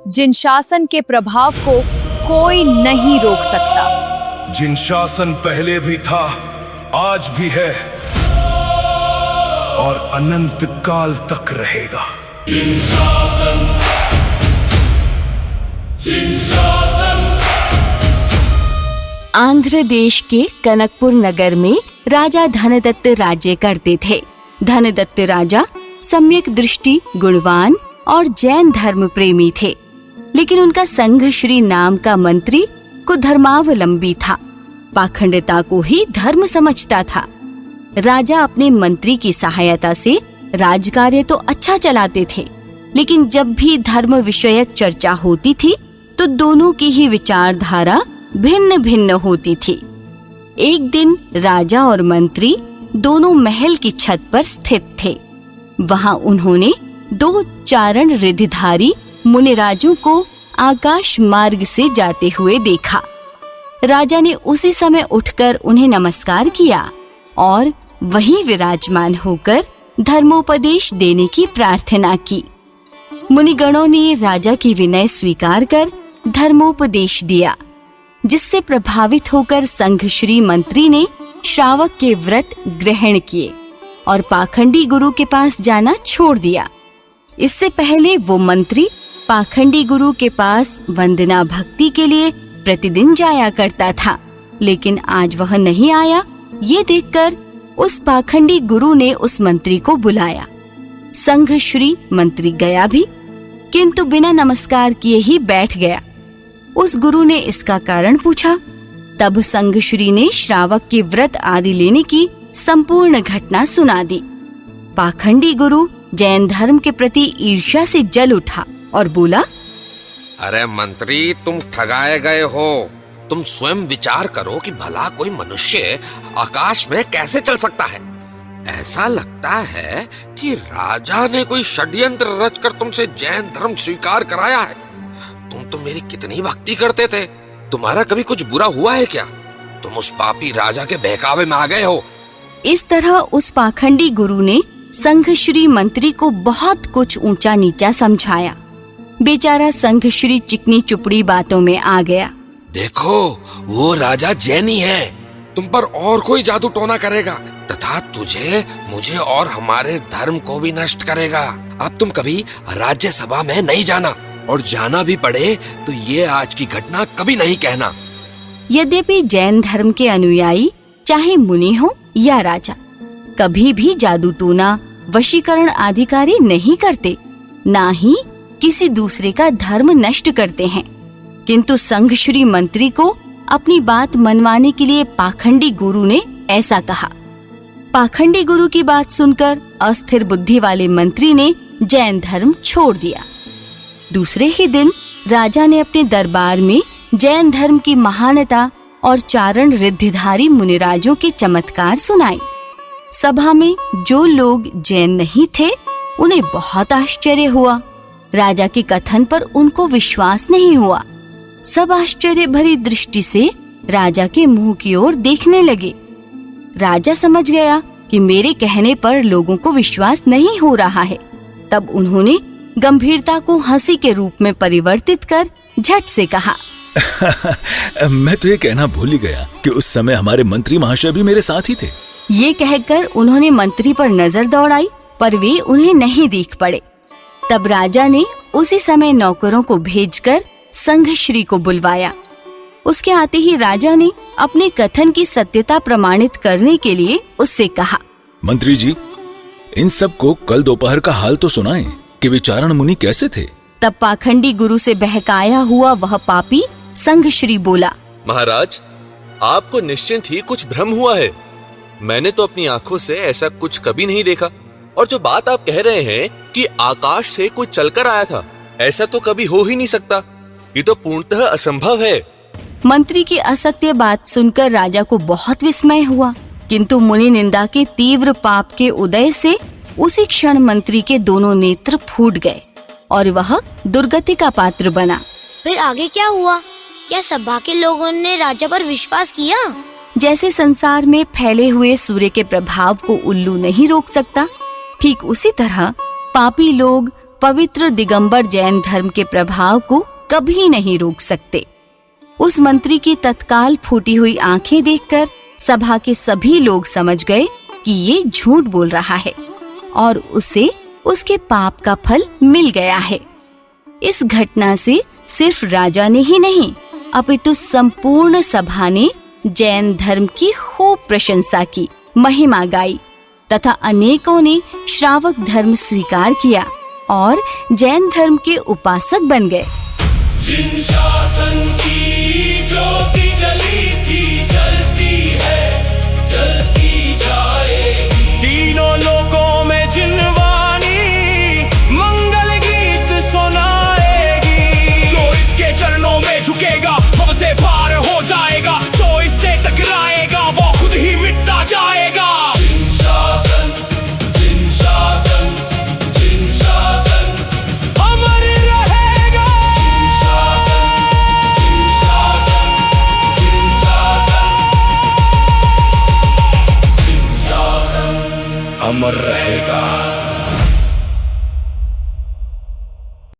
जिन शासन के प्रभाव को कोई नहीं रोक सकता। जिन शासन पहले भी था, आज भी है और अनंत काल तक रहेगा। जिन शासन आंध्र देश के कनकपुर नगर में राजा धनदत्त राज्य करते थे। धनदत्त राजा सम्यक दृष्टि, गुणवान और जैन धर्म प्रेमी थे, लेकिन उनका संघ श्री नाम का मंत्री कुधर्मावलंबी था। पाखंडता को ही धर्म समझता था। राजा अपने मंत्री की सहायता से राजकार्य तो अच्छा चलाते थे, लेकिन जब भी धर्म विषयक चर्चा होती थी तो दोनों की ही विचारधारा भिन्न भिन्न होती थी। एक दिन राजा और मंत्री दोनों महल की छत पर स्थित थे। वहां उन्होंने 2 चारण रिद्धिधारी मुनिराजों को आकाश मार्ग से जाते हुए देखा। राजा ने उसी समय उठकर उन्हें नमस्कार किया और वहीं विराजमान होकर धर्मोपदेश देने की प्रार्थना की। मुनिगणों ने राजा की विनय स्वीकार कर धर्मोपदेश दिया, जिससे प्रभावित होकर संघ श्री मंत्री ने श्रावक के व्रत ग्रहण किए और पाखंडी गुरु के पास जाना छोड़ दिया। इससे पहले वो मंत्री पाखंडी गुरु के पास वंदना भक्ति के लिए प्रतिदिन जाया करता था, लेकिन आज वह नहीं आया। ये देखकर उस पाखंडी गुरु ने उस मंत्री को बुलाया। संघ श्री मंत्री गया भी, किंतु बिना नमस्कार किए ही बैठ गया। उस गुरु ने इसका कारण पूछा। तब संघ श्री ने श्रावक के व्रत आदि लेने की संपूर्ण घटना सुना दी। पाखंडी गुरु जैन धर्म के प्रति ईर्ष्या से जल उठा और बोला, अरे मंत्री, तुम ठगाए गए हो। तुम स्वयं विचार करो कि भला कोई मनुष्य आकाश में कैसे चल सकता है। ऐसा लगता है कि राजा ने कोई षड्यंत्र रचकर तुमसे जैन धर्म स्वीकार कराया है। तुम तो मेरी कितनी भक्ति करते थे, तुम्हारा कभी कुछ बुरा हुआ है क्या? तुम उस पापी राजा के बहकावे में आ गए हो। इस तरह उस पाखंडी गुरु ने संघ श्री मंत्री को बहुत कुछ ऊंचा नीचा समझाया। बेचारा संघ श्री चिकनी चुपड़ी बातों में आ गया। देखो, वो राजा जैनी है, तुम पर और कोई जादू टोना करेगा तथा तुझे, मुझे और हमारे धर्म को भी नष्ट करेगा। अब तुम कभी राज्यसभा में नहीं जाना, और जाना भी पड़े तो ये आज की घटना कभी नहीं कहना। यद्यपि जैन धर्म के अनुयायी चाहे मुनि हो या राजा, कभी भी जादू टोना, वशीकरण आदि कार्य नहीं करते, ना ही किसी दूसरे का धर्म नष्ट करते हैं। किंतु संघ श्री मंत्री को अपनी बात मनवाने के लिए पाखंडी गुरु ने ऐसा कहा। पाखंडी गुरु की बात सुनकर अस्थिर बुद्धि वाले मंत्री ने जैन धर्म छोड़ दिया। दूसरे ही दिन राजा ने अपने दरबार में जैन धर्म की महानता और चारण रिद्धिधारी मुनिराजों के चमत्कार सुनाए। सभा में जो लोग जैन नहीं थे, उन्हें बहुत आश्चर्य हुआ। राजा के कथन पर उनको विश्वास नहीं हुआ। सब आश्चर्य भरी दृष्टि से राजा के मुंह की ओर देखने लगे। राजा समझ गया कि मेरे कहने पर लोगों को विश्वास नहीं हो रहा है। तब उन्होंने गंभीरता को हंसी के रूप में परिवर्तित कर झट से कहा, मैं तो ये कहना भूल ही गया कि उस समय हमारे मंत्री महाशय भी मेरे साथ ही थे। ये कहकर उन्होंने मंत्री पर नजर दौड़ाई, पर वे उन्हें नहीं दिख पड़े। तब राजा ने उसी समय नौकरों को भेजकर संघ श्री को बुलवाया। उसके आते ही राजा ने अपने कथन की सत्यता प्रमाणित करने के लिए उससे कहा, मंत्री जी, इन सब को कल दोपहर का हाल तो सुनाएं कि विचारण मुनि कैसे थे। तब पाखंडी गुरु से बहकाया हुआ वह पापी संघ श्री बोला, महाराज, आपको निश्चिंत ही कुछ भ्रम हुआ है। मैंने तो अपनी आंखों से ऐसा कुछ कभी नहीं देखा, और जो बात आप कह रहे हैं कि आकाश से कोई चलकर आया था, ऐसा तो कभी हो ही नहीं सकता। ये तो पूर्णतः असंभव है। मंत्री की असत्य बात सुनकर राजा को बहुत विस्मय हुआ, किंतु मुनि निंदा के तीव्र पाप के उदय से उसी क्षण मंत्री के दोनों नेत्र फूट गए और वह दुर्गति का पात्र बना। फिर आगे क्या हुआ? क्या सभा के लोगों ने राजा पर विश्वास किया? जैसे संसार में फैले हुए सूर्य के प्रभाव को उल्लू नहीं रोक सकता, ठीक उसी तरह पापी लोग पवित्र दिगंबर जैन धर्म के प्रभाव को कभी नहीं रोक सकते। उस मंत्री की तत्काल फूटी हुई आंखें देखकर सभा के सभी लोग समझ गए कि ये झूठ बोल रहा है और उसे उसके पाप का फल मिल गया है। इस घटना से सिर्फ राजा ने ही नहीं अपितु संपूर्ण सभा ने जैन धर्म की खूब प्रशंसा की, महिमा गाई तथा अनेकों ने श्रावक धर्म स्वीकार किया और जैन धर्म के उपासक बन गए। जिन शासन की ज्योति जली थी, जलती है, जलती जाएगी। तीनों लोकों में जिनवानी मंगल गीत सुनाएगी। जो इसके चरणों में झुकेगा भव से पार हो जाएगा, जो इससे टकराएगा वो खुद ही मिटता जाएगा। जिन शासन, जिन शासन, जिन शासन अमर रहेगा। जिन शासन, जिन शासन, जिन शासन, जिन शासन अमर रहेगा।